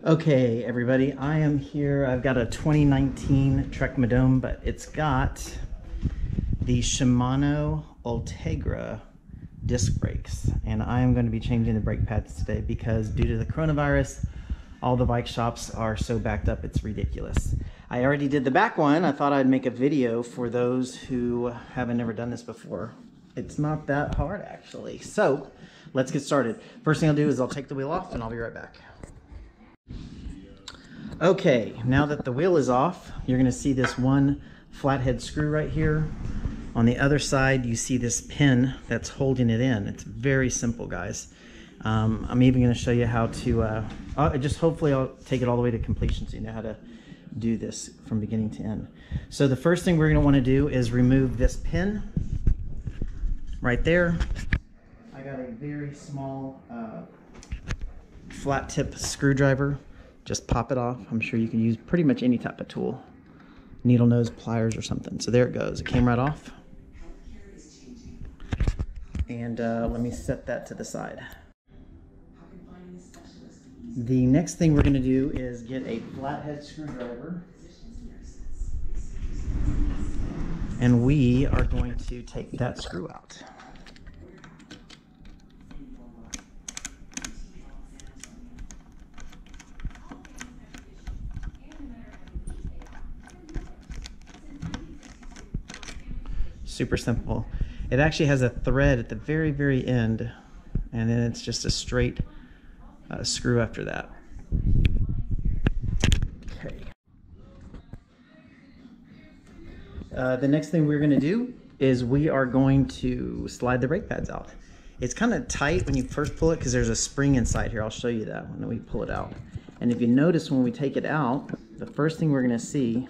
Okay, everybody, I am here. I've got a 2019 Trek Madone, but it's got the Shimano Ultegra disc brakes, and I am going to be changing the brake pads today because due to the coronavirus, all the bike shops are so backed up, it's ridiculous. I already did the back one. I thought I'd make a video for those who haven't never done this before. It's not that hard, actually. So let's get started. First thing I'll do is I'll take the wheel off and I'll be right back. Okay, now that the wheel is off, you're going to see this one flathead screw right here. On the other side, you see this pin that's holding it in. It's very simple, guys. I'm even going to show you how to, hopefully I'll take it all the way to completion so you know how to do this from beginning to end. So the first thing we're going to want to do is remove this pin right there. I got a very small flat tip screwdriver. Just pop it off. I'm sure you can use pretty much any type of tool. Needle nose pliers or something. So there it goes. It came right off. And let me set that to the side. The next thing we're going to do is get a flathead screwdriver. And we are going to take that screw out. Super simple. It actually has a thread at the very, very end, and then it's just a straight screw after that. Okay. The next thing we're going to do is we are going to slide the brake pads out. It's kind of tight when you first pull it because there's a spring inside here. I'll show you that when we pull it out. And if you notice when we take it out, the first thing we're going to see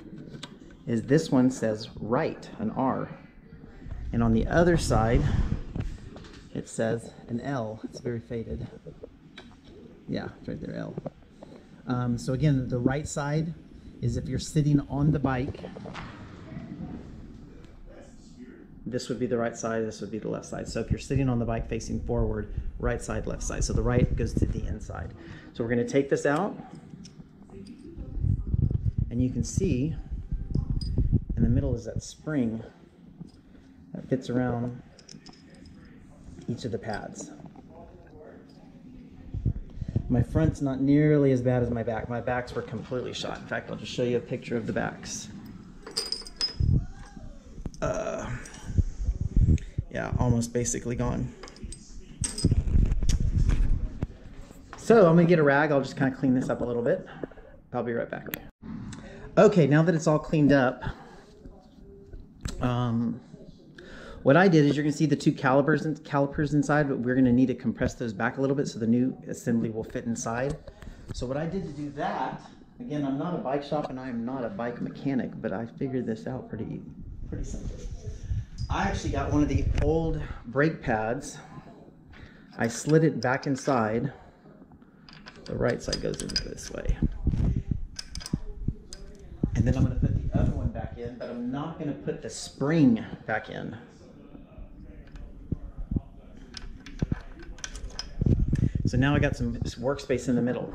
is this one says right, an R. And on the other side, it says an L. It's very faded. Yeah, it's right there, L. So again, the right side is if you're sitting on the bike. This would be the right side, this would be the left side. So if you're sitting on the bike facing forward, right side, left side. So the right goes to the inside. So we're going to take this out. And you can see in the middle is that spring that fits around each of the pads. My front's not nearly as bad as my back. My backs were completely shot. In fact, I'll just show you a picture of the backs. Yeah, almost basically gone. So I'm gonna get a rag. I'll just kind of clean this up a little bit. I'll be right back. Okay, now that it's all cleaned up, what I did is you're going to see the two calipers inside, but we're going to need to compress those back a little bit so the new assembly will fit inside. So what I did to do that, again, I'm not a bike shop and I am not a bike mechanic, but I figured this out pretty simply. I actually got one of the old brake pads. I slid it back inside. The right side goes in this way. And then I'm going to put the other one back in, but I'm not going to put the spring back in. So now I got some workspace in the middle.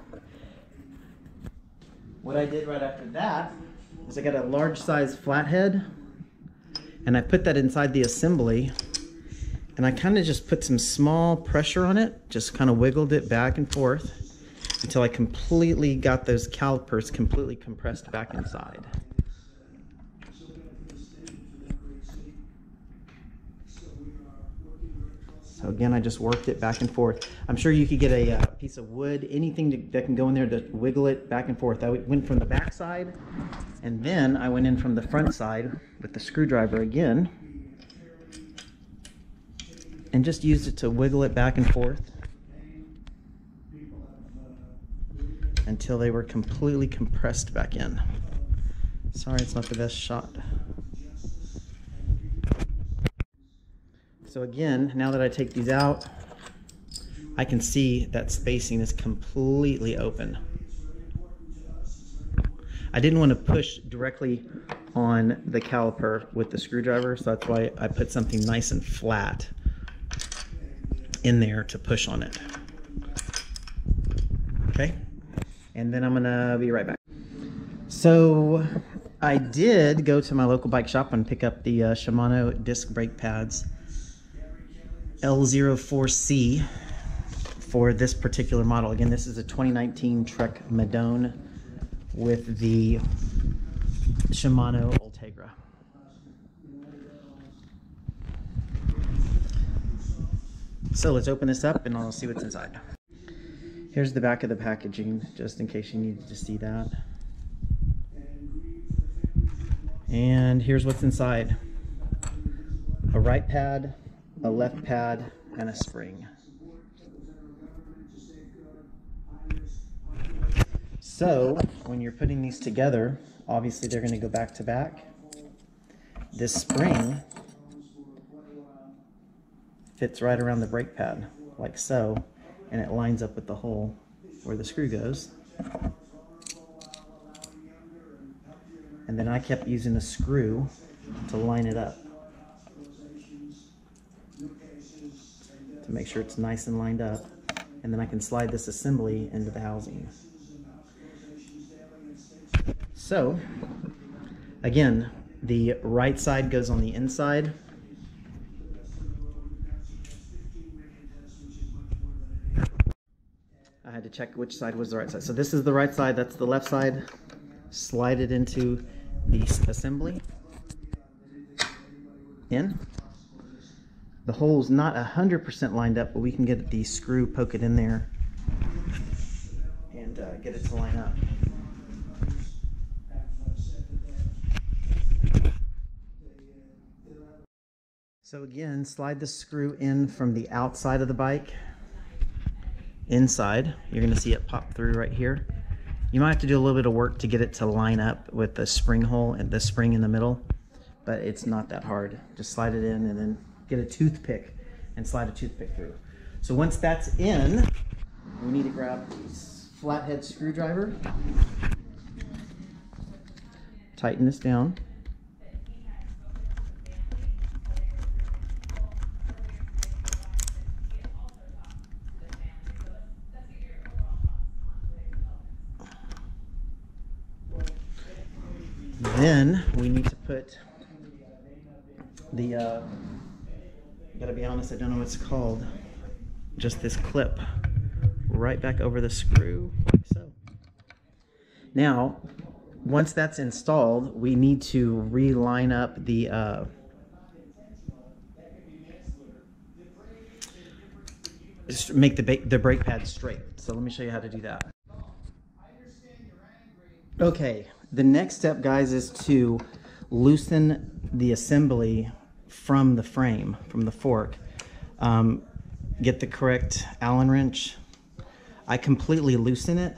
What I did right after that is I got a large size flathead and I put that inside the assembly and I kind of just put some small pressure on it, just kind of wiggled it back and forth until I completely got those calipers completely compressed back inside. So again, I just worked it back and forth. I'm sure you could get a piece of wood, anything that can go in there to wiggle it back and forth. I went from the back side, and then I went in from the front side with the screwdriver again, and just used it to wiggle it back and forth until they were completely compressed back in. Sorry, it's not the best shot. So again, now that I take these out, I can see that spacing is completely open. I didn't want to push directly on the caliper with the screwdriver, so that's why I put something nice and flat in there to push on it. Okay, and then I'm gonna be right back. So I did go to my local bike shop and pick up the Shimano disc brake pads L04C for this particular model. Again, this is a 2019 Trek Madone with the Shimano Ultegra. So let's open this up and I'll see what's inside. Here's the back of the packaging, just in case you needed to see that. And here's what's inside. A right pad, a left pad, and a spring. So when you're putting these together, obviously they're going to go back to back. This spring fits right around the brake pad, like so, and it lines up with the hole where the screw goes. And then I kept using a screw to line it up to make sure it's nice and lined up, and then I can slide this assembly into the housing. So again, the right side goes on the inside. I had to check which side was the right side. So this is the right side, that's the left side. Slide it into the assembly. In. The hole's not 100% lined up, but we can get the screw, poke it in there, and get it to line up. So again, slide the screw in from the outside of the bike. Inside, you're going to see it pop through right here. You might have to do a little bit of work to get it to line up with the spring hole and the spring in the middle, but it's not that hard. Just slide it in and then get a toothpick and slide a toothpick through. So once that's in, we need to grab this flathead screwdriver, tighten this down. Then we need to put the, gotta be honest, I don't know what it's called, just this clip right back over the screw, like so. Now, once that's installed, we need to reline up the, make the brake pad straight. So let me show you how to do that. Okay, the next step, guys, is to loosen the assembly from the frame, from the fork. Get the correct Allen wrench. I completely loosen it.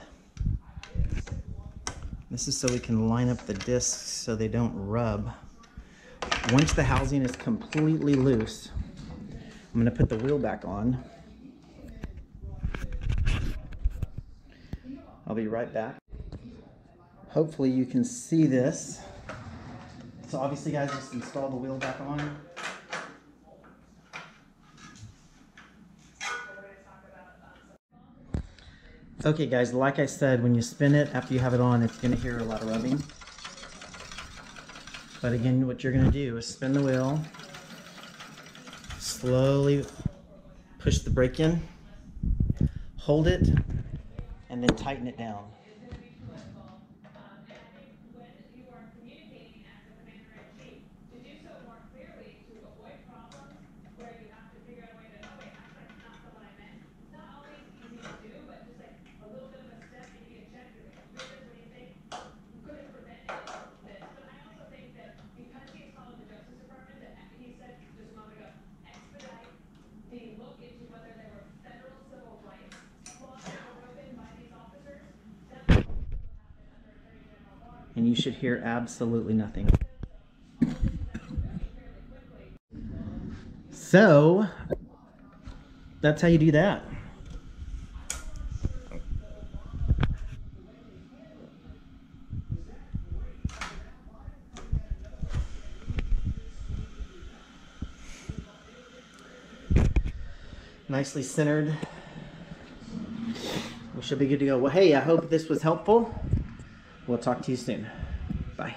This is so we can line up the discs so they don't rub. Once the housing is completely loose, I'm going to put the wheel back on. I'll be right back. Hopefully you can see this. So obviously, guys, just install the wheel back on. Okay, guys, like I said, when you spin it, after you have it on, it's going to hear a lot of rubbing. But again, what you're going to do is spin the wheel, slowly push the brake in, hold it, and then tighten it down. And you should hear absolutely nothing. So that's how you do that. Nicely centered. We'll should be good to go. Well, hey, I hope this was helpful. We'll talk to you soon. Bye.